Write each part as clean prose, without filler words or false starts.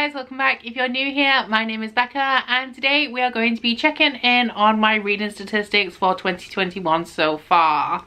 guys, welcome back. If you're new here, my name is Becca and today we are going to be checking in on my reading statistics for 2021 so far.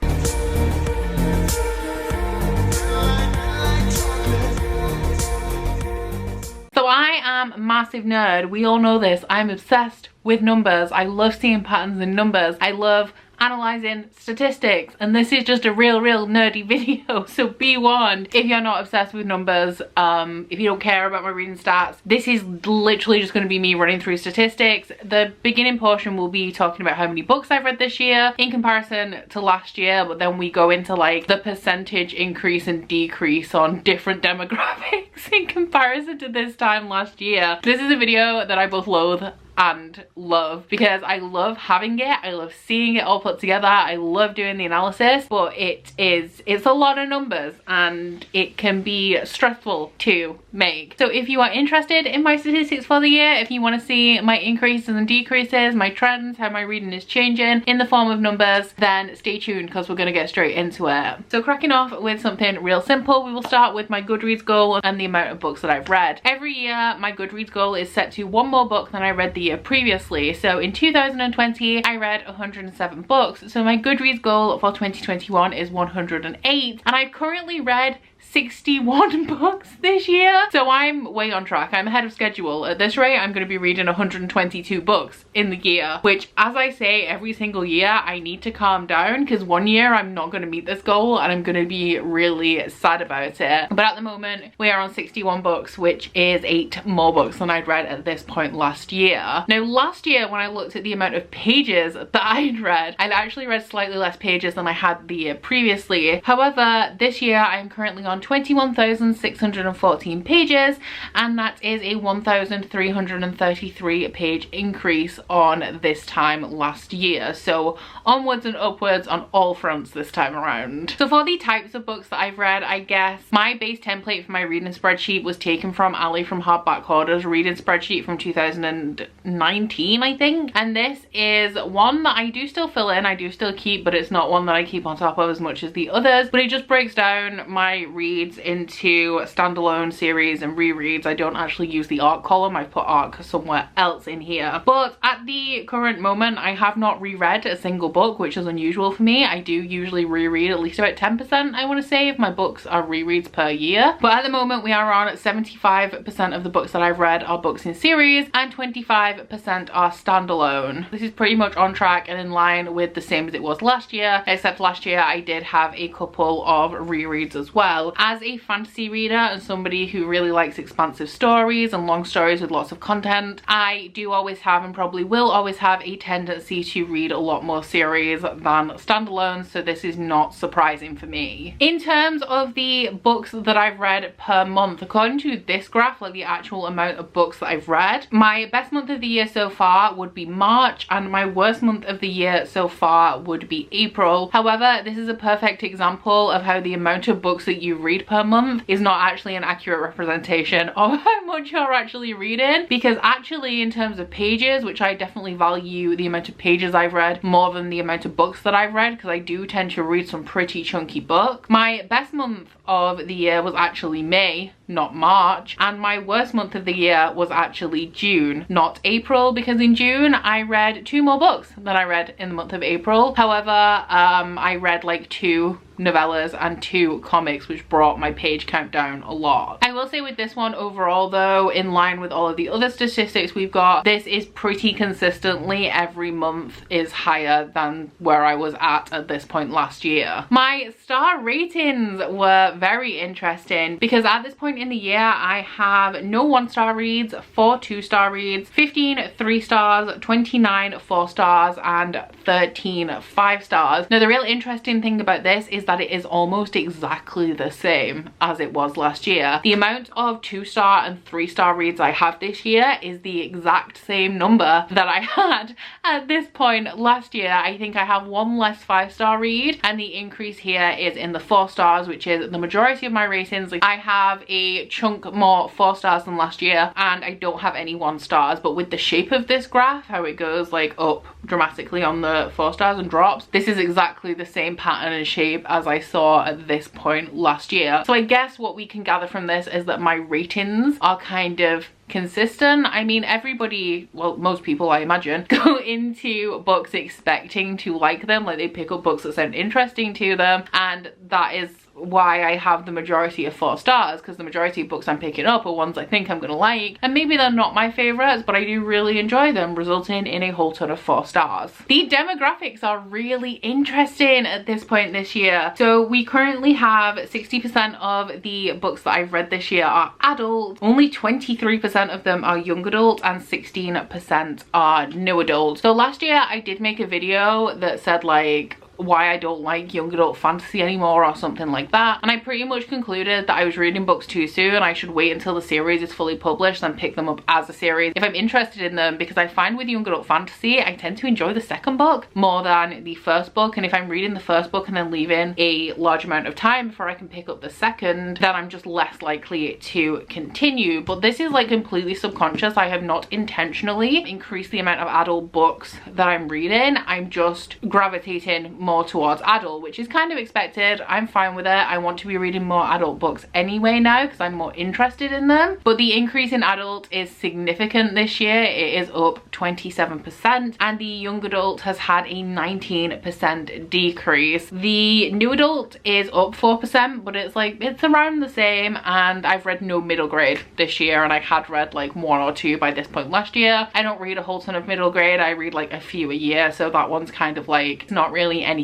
So I am a massive nerd, we all know this. I'm obsessed with numbers. I love seeing patterns in numbers. I love analyzing statistics, and this is just a real nerdy video, so be warned if you're not obsessed with numbers. If you don't care about my reading stats, this is literally just going to be me running through statistics. The beginning portion will be talking about how many books I've read this year in comparison to last year, but then we go into like the percentage increase and decrease on different demographics in comparison to this time last year. This is a video that I both loathe and love because I love having it, I love seeing it all put together, I love doing the analysis, but it's a lot of numbers and it can be stressful to make. So if you are interested in my statistics for the year, if you want to see my increases and decreases, my trends, how my reading is changing in the form of numbers, then stay tuned because we're going to get straight into it. So cracking off with something real simple, we will start with my Goodreads goal and the amount of books that I've read. Every year my Goodreads goal is set to one more book than I read the year previously. So in 2020 I read 107 books, so my Goodreads goal for 2021 is 108, and I've currently read 61 books this year, so I'm way on track. I'm ahead of schedule. At this rate I'm going to be reading 122 books in the year, which, as I say every single year, I need to calm down because one year I'm not going to meet this goal and I'm going to be really sad about it. But at the moment we are on 61 books, which is 8 more books than I'd read at this point last year. Now last year when I looked at the amount of pages that I'd read, I'd actually read slightly less pages than I had the year previously. However, this year I'm currently on 21,614 pages, and that is a 1,333 page increase on this time last year. So onwards and upwards on all fronts this time around. So for the types of books that I've read, I guess my base template for my reading spreadsheet was taken from Ali from Hardback Hoarder's reading spreadsheet from 2019, I think. And this is one that I do still fill in, I do still keep, but it's not one that I keep on top of as much as the others. But it just breaks down my reads into standalone series and rereads. I don't actually use the ARC column, I've put ARC somewhere else in here. But at the current moment I have not reread a single book, which is unusual for me. I do usually reread at least about 10%, I want to say, if my books are rereads per year. But at the moment we are on 75% of the books that I've read are books in series and 25% are standalone. This is pretty much on track and in line with the same as it was last year, except last year I did have a couple of rereads as well. As a fantasy reader and somebody who really likes expansive stories and long stories with lots of content, I do always have and probably will always have a tendency to read a lot more series than standalones, so this is not surprising for me. In terms of the books that I've read per month, according to this graph, like the actual amount of books that I've read, my best month of the year so far would be March and my worst month of the year so far would be April. However, this is a perfect example of how the amount of books that you read per month is not actually an accurate representation of how much you're actually reading, because actually in terms of pages, which I definitely value the amount of pages I've read more than the amount of books that I've read, because I do tend to read some pretty chunky books. My best month of the year was actually May, not March, and my worst month of the year was actually June, not April, because in June I read 2 more books than I read in the month of April. However, I read like 2 novellas and 2 comics, which brought my page count down a lot. I will say with this one overall though, in line with all of the other statistics we've got, this is pretty consistently every month is higher than where I was at this point last year. My star ratings were very interesting because at this point in the year I have no 1-star reads, 4 2-star reads, 15 3 stars, 29 4 stars, and 13 5 stars. Now the real interesting thing about this is that it is almost exactly the same as it was last year. The amount of 2-star and 3-star reads I have this year is the exact same number that I had at this point last year. I think I have 1 less 5-star read, and the increase here is in the 4 stars, which is the majority of my ratings. Like, I have a chunk more 4 stars than last year, and I don't have any 1 stars, but with the shape of this graph, how it goes like up dramatically on the 4 stars and drops, this is exactly the same pattern and shape as I saw at this point last year. So I guess what we can gather from this is that my ratings are kind of consistent. I mean, everybody, well, most people I imagine, go into books expecting to like them, like they pick up books that sound interesting to them, and that is why I have the majority of 4 stars, because the majority of books I'm picking up are ones I think I'm gonna like, and maybe they're not my favorites, but I do really enjoy them, resulting in a whole ton of 4 stars. The demographics are really interesting at this point this year. So we currently have 60% of the books that I've read this year are adult, only 23% of them are young adult, and 16% are new adult. So last year I did make a video that said like why I don't like young adult fantasy anymore or something like that, and I pretty much concluded that I was reading books too soon. I should wait until the series is fully published and pick them up as a series if I'm interested in them, because I find with young adult fantasy I tend to enjoy the second book more than the first book, and if I'm reading the first book and then leaving a large amount of time before I can pick up the second, then I'm just less likely to continue. But this is like completely subconscious. I have not intentionally increased the amount of adult books that I'm reading. I'm just gravitating more towards adult, which is kind of expected. I'm fine with it. I want to be reading more adult books anyway now because I'm more interested in them. But the increase in adult is significant this year. It is up 27%, and the young adult has had a 19% decrease. The new adult is up 4%, but it's like it's around the same, and I've read no middle grade this year, and I had read like 1 or 2 by this point last year. I don't read a whole ton of middle grade. I read like a few a year, so that one's kind of like not really anything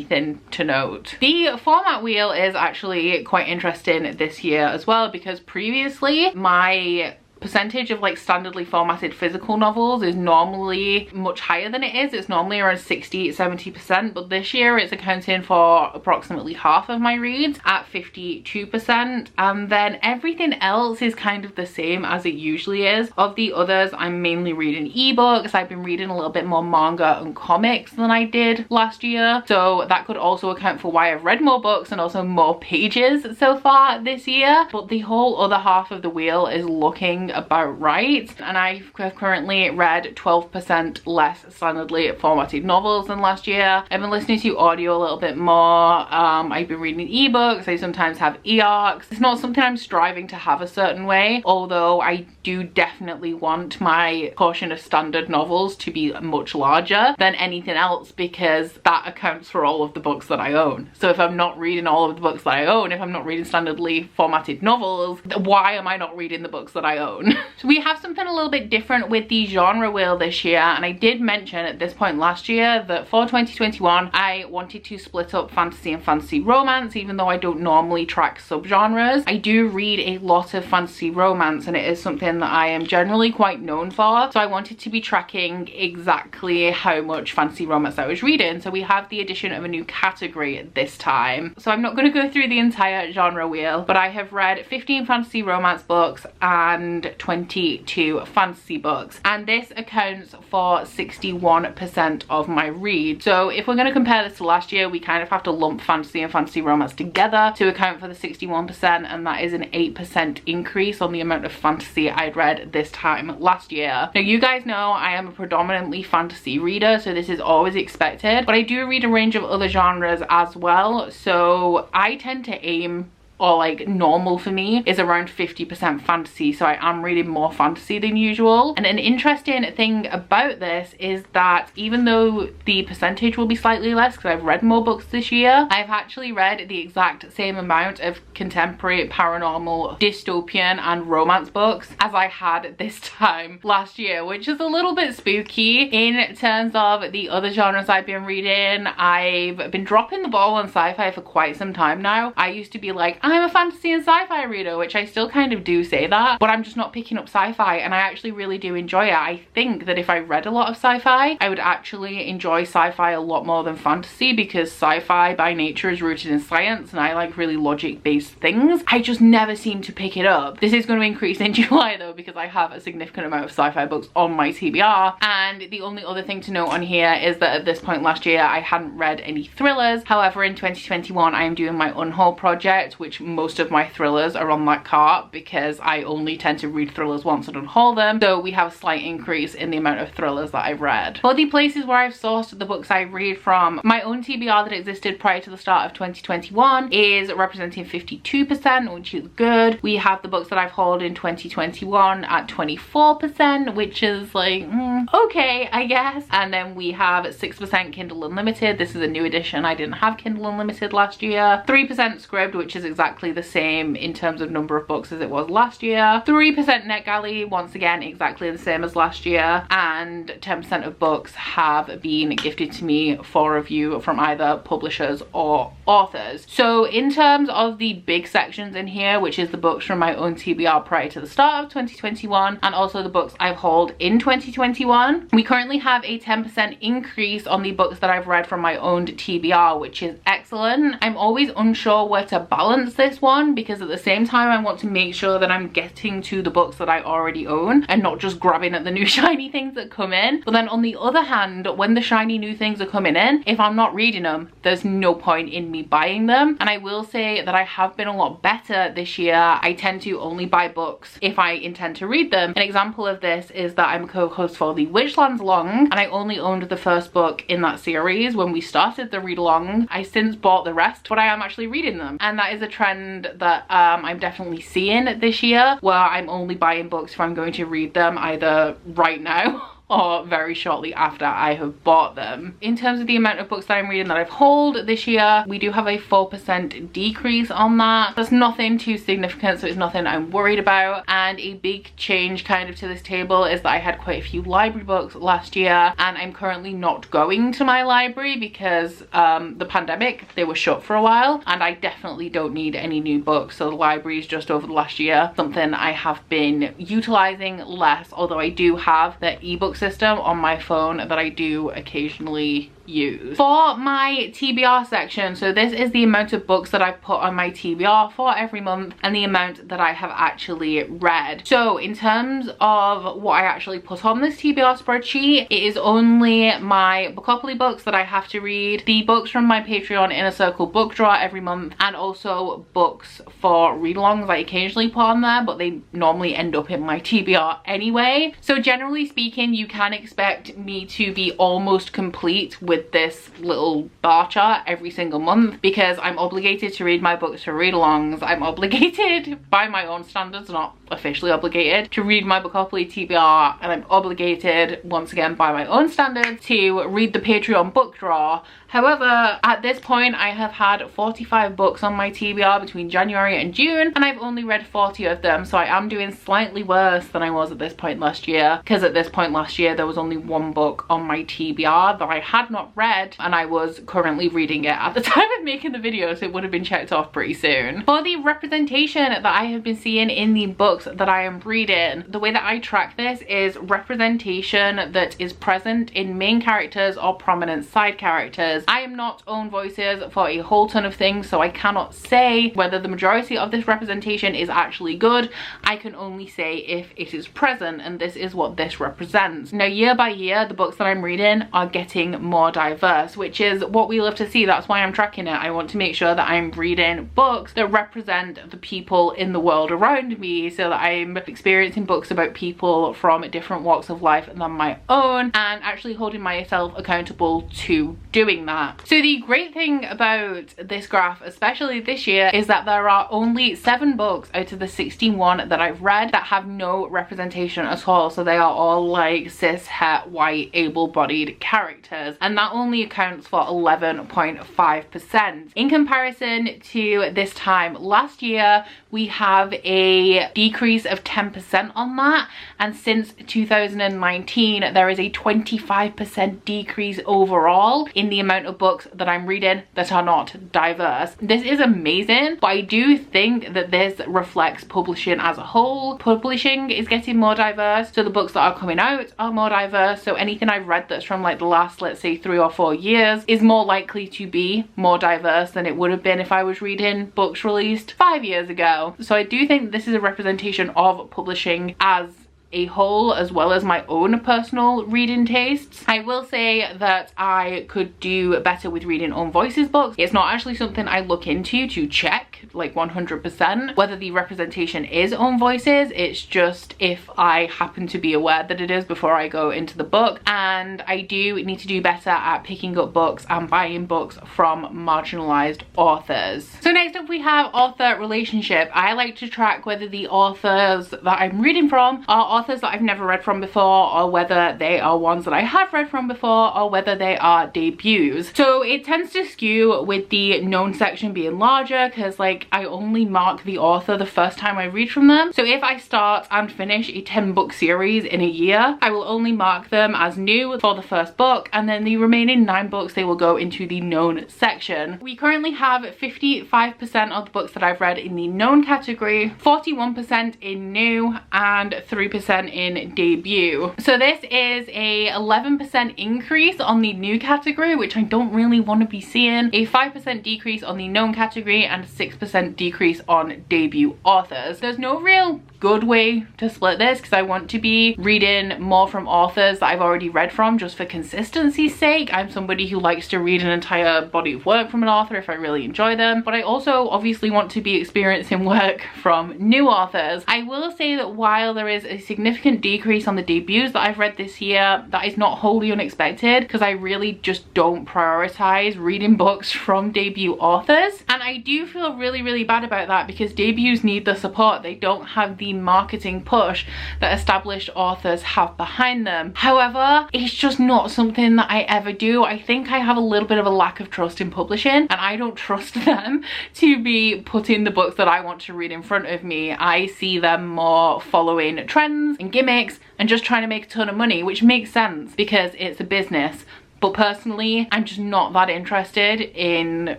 to note. The format wheel is actually quite interesting this year as well, because previously my percentage of like standardly formatted physical novels is normally much higher than it is. It's normally around 60-70%, but this year it's accounting for approximately half of my reads at 52%, and then everything else is kind of the same as it usually is. Of the others, I'm mainly reading ebooks. I've been reading a little bit more manga and comics than I did last year, so that could also account for why I've read more books and also more pages so far this year. But the whole other half of the wheel is looking about right, and I've currently read 12% less standardly formatted novels than last year. I've been listening to audio a little bit more. I've been reading ebooks. I sometimes have e-arcs. It's not something I'm striving to have a certain way, although I do definitely want my portion of standard novels to be much larger than anything else, because that accounts for all of the books that I own. So if I'm not reading all of the books that I own, if I'm not reading standardly formatted novels, why am I not reading the books that I own? So we have something a little bit different with the genre wheel this year, and I did mention at this point last year that for 2021 I wanted to split up fantasy and fantasy romance, even though I don't normally track subgenres. I do read a lot of fantasy romance, and it is something that I am generally quite known for, so I wanted to be tracking exactly how much fantasy romance I was reading. So we have the addition of a new category this time. So I'm not going to go through the entire genre wheel, but I have read 15 fantasy romance books and 22 fantasy books, and this accounts for 61% of my read. So if we're going to compare this to last year, we kind of have to lump fantasy and fantasy romance together to account for the 61%, and that is an 8% increase on the amount of fantasy I'd read this time last year. Now, you guys know I am a predominantly fantasy reader, so this is always expected, but I do read a range of other genres as well. So I tend to aim, or like normal for me is around 50% fantasy, so I am reading more fantasy than usual. And an interesting thing about this is that even though the percentage will be slightly less because I've read more books this year, I've actually read the exact same amount of contemporary, paranormal, dystopian and romance books as I had this time last year, which is a little bit spooky. In terms of the other genres I've been reading, I've been dropping the ball on sci-fi for quite some time now. I used to be like, I'm a fantasy and sci-fi reader, which I still kind of do say that, but I'm just not picking up sci-fi, and I actually really do enjoy it. I think that if I read a lot of sci-fi, I would actually enjoy sci-fi a lot more than fantasy, because sci-fi by nature is rooted in science and I like really logic-based things. I just never seem to pick it up. This is going to increase in July though, because I have a significant amount of sci-fi books on my TBR, and the only other thing to note on here is that at this point last year I hadn't read any thrillers. However, in 2021 I am doing my unhaul project, which which most of my thrillers are on that cart because I only tend to read thrillers once and unhaul them. So we have a slight increase in the amount of thrillers that I've read. For the places where I've sourced the books I read from, my own TBR that existed prior to the start of 2021 is representing 52%, which is good. We have the books that I've hauled in 2021 at 24%, which is like, okay, I guess. And then we have 6% Kindle Unlimited. This is a new edition. I didn't have Kindle Unlimited last year. 3% Scribd, which is exactly the same in terms of number of books as it was last year. 3% NetGalley, once again, exactly the same as last year. And 10% of books have been gifted to me for review from either publishers or authors. So in terms of the big sections in here, which is the books from my own TBR prior to the start of 2021 and also the books I've hauled in 2021, we currently have a 10% increase on the books that I've read from my own TBR, which is excellent. I'm always unsure where to balance this one because at the same time I want to make sure that I'm getting to the books that I already own and not just grabbing at the new shiny things that come in. But then on the other hand, when the shiny new things are coming in, if I'm not reading them, there's no point in me buying them. And I will say that I have been a lot better this year. I tend to only buy books if I intend to read them. An example of this is that I'm a co-host for the Witchlands Long, and I only owned the first book in that series when we started the read along. I since bought the rest, but I am actually reading them, and that is a trend that I'm definitely seeing this year, where I'm only buying books if I'm going to read them either right now or very shortly after I have bought them. In terms of the amount of books that I'm reading that I've hauled this year, we do have a 4% decrease on that. That's nothing too significant, so it's nothing I'm worried about. And a big change kind of to this table is that I had quite a few library books last year, and I'm currently not going to my library because the pandemic, they were shut for a while, and I definitely don't need any new books. So the library is just over the last year something I have been utilizing less, although I do have the ebook system on my phone that I do occasionally use. For my TBR section, so this is the amount of books that I've put on my TBR for every month and the amount that I have actually read. So in terms of what I actually put on this TBR spreadsheet, it is only my Bookopoly books that I have to read, the books from my Patreon Inner Circle book drawer every month, and also books for read-alongs I occasionally put on there, but they normally end up in my TBR anyway. So generally speaking, you can expect me to be almost complete with this little bar chart every single month because I'm obligated to read my books for read-alongs. I'm obligated by my own standards, not officially obligated, to read my Bookopoly TBR, and I'm obligated once again by my own standards to read the Patreon book drawer. However, at this point I have had 45 books on my TBR between January and June, and I've only read 40 of them, so I am doing slightly worse than I was at this point last year, because at this point last year there was only one book on my TBR that I had not read, and I was currently reading it at the time of making the video, so it would have been checked off pretty soon. For the representation that I have been seeing in the books that I am reading, the way that I track this is representation that is present in main characters or prominent side characters. I am not own voices for a whole ton of things, so I cannot say whether the majority of this representation is actually good. I can only say if it is present, and this is what this represents. Now, year by year, the books that I'm reading are getting more diverse, which is what we love to see. That's why I'm tracking it. I want to make sure that I'm reading books that represent the people in the world around me, so that I'm experiencing books about people from different walks of life than my own, and actually holding myself accountable to doing that. So the great thing about this graph, especially this year, is that there are only 7 books out of the 61 that I've read that have no representation at all. So they are all like cis, het, white, able-bodied characters, and that only accounts for 11.5%. In comparison to this time last year, we have a decrease of 10% on that, and since 2019 there is a 25% decrease overall in the amount of books that I'm reading that are not diverse. This is amazing, but I do think that this reflects publishing as a whole. Publishing is getting more diverse, so the books that are coming out are more diverse. So anything I've read that's from like the last, let's say, 3 or 4 years is more likely to be more diverse than it would have been if I was reading books released 5 years ago. So I do think this is a representation of publishing as a whole, as well as my own personal reading tastes. I will say that I could do better with reading own voices books. It's not actually something I look into to check like 100% whether the representation is own voices. It's just if I happen to be aware that it is before I go into the book. And I do need to do better at picking up books and buying books from marginalized authors. So next up we have author relationship. I like to track whether the authors that I'm reading from are authors that I've never read from before, or whether they are ones that I have read from before, or whether they are debuts. So it tends to skew with the known section being larger, because like I only mark the author the first time I read from them. So if I start and finish a 10-book series in a year, I will only mark them as new for the first book, and then the remaining 9 books, they will go into the known section. We currently have 55% of the books that I've read in the known category, 41% in new, and 3% in debut. So this is a 11% increase on the new category, which I don't really want to be seeing, a 5% decrease on the known category, and a 6% decrease on debut authors. There's no real good way to split this, because I want to be reading more from authors that I've already read from just for consistency's sake. I'm somebody who likes to read an entire body of work from an author if I really enjoy them, but I also obviously want to be experiencing work from new authors. I will say that while there is a significant decrease on the debuts that I've read this year, that is not wholly unexpected, because I really just don't prioritize reading books from debut authors. And I do feel really bad about that, because debuts need the support. They don't have the marketing push that established authors have behind them. However, it's just not something that I ever do. I think I have a little bit of a lack of trust in publishing, and I don't trust them to be putting the books that I want to read in front of me. I see them more following trends and gimmicks and just trying to make a ton of money, which makes sense because it's a business. But personally, I'm just not that interested in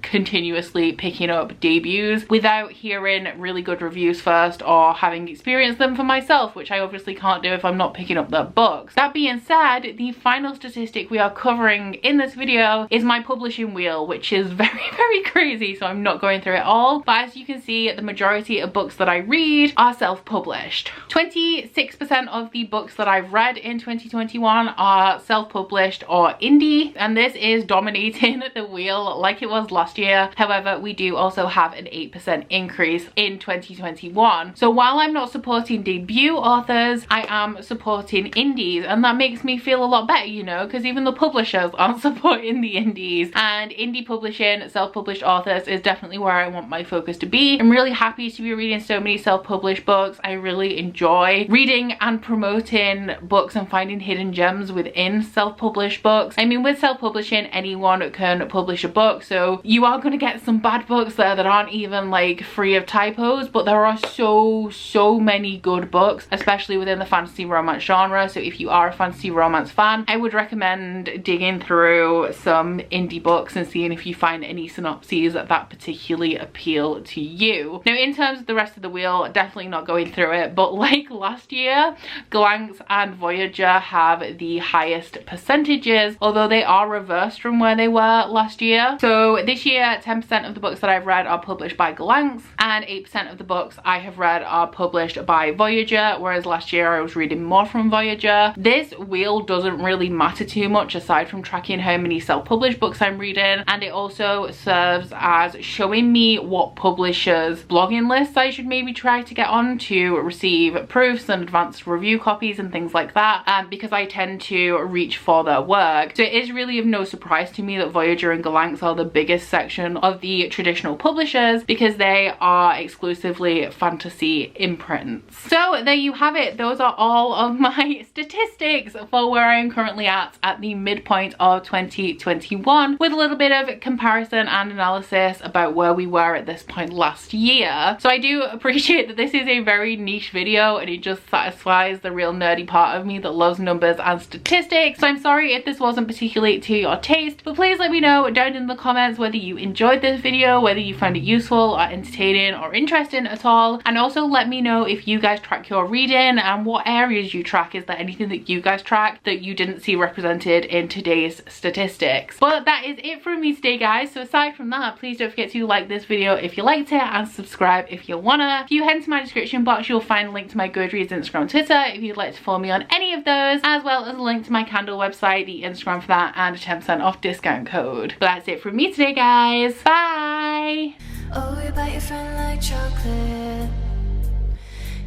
continuously picking up debuts without hearing really good reviews first, or having experienced them for myself, which I obviously can't do if I'm not picking up their books. That being said, the final statistic we are covering in this video is my publishing wheel, which is very crazy, so I'm not going through it all. But as you can see, the majority of books that I read are self-published. 26% of the books that I've read in 2021 are self-published or indie, and this is dominating the wheel like it was last year. However, we do also have an 8% increase in 2021. So while I'm not supporting debut authors, I am supporting indies, and that makes me feel a lot better, you know, because even the publishers aren't supporting the indies. And indie publishing, self-published authors is definitely where I want my focus to be. I'm really happy to be reading so many self-published books. I really enjoy reading and promoting books and finding hidden gems within self-published books. I mean, with self-publishing, anyone can publish a book, so you are going to get some bad books there that aren't even like free of typos, but there are so many good books, especially within the fantasy romance genre. So if you are a fantasy romance fan, I would recommend digging through some indie books and seeing if you find any synopses that particularly appeal to you. Now, in terms of the rest of the wheel, definitely not going through it, but like last year, Goodreads and Voyager have the highest percentages, although they are reversed from where they were last year. So this year, 10% of the books that I've read are published by Goodreads, and 8% of the books I have read are published by Voyager, whereas last year I was reading more from Voyager. This wheel doesn't really matter too much aside from tracking how many self-published books I'm reading, and it also serves as showing me what publishers' blogging lists I should maybe try to get on to receive proofs and advanced review copies and things like that, because I tend to reach for their work. So it is really of no surprise to me that Voyager and Goodreads are the biggest section of the traditional publishers, because they are exclusively fantasy imprints. So there you have it. Those are all of my statistics for where I am currently at the midpoint of 2021, with a little bit of comparison and analysis about where we were at this point last year. So I do appreciate that this is a very niche video, and it just satisfies the real nerdy part of me that loves numbers and statistics. So I'm sorry if this wasn't particularly to your taste, but please let me know down in the comments whether you you enjoyed this video, whether you found it useful or entertaining or interesting at all. And also let me know if you guys track your reading and what areas you track. Is there anything that you guys track that you didn't see represented in today's statistics? But that is it from me today, guys. So aside from that, please don't forget to like this video if you liked it and subscribe if you wanna. If you head to my description box, you'll find a link to my Goodreads, Instagram, Twitter if you'd like to follow me on any of those, as well as a link to my Candle website, the Instagram for that, and a 10% off discount code. But that's it from me today, guys. Bye. Oh, you bite your friend like chocolate.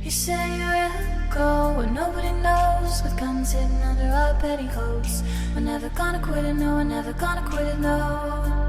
You say you'll go where nobody knows, with guns hidden under our petticoats. We're never gonna quit it, no, we're never gonna quit it, no.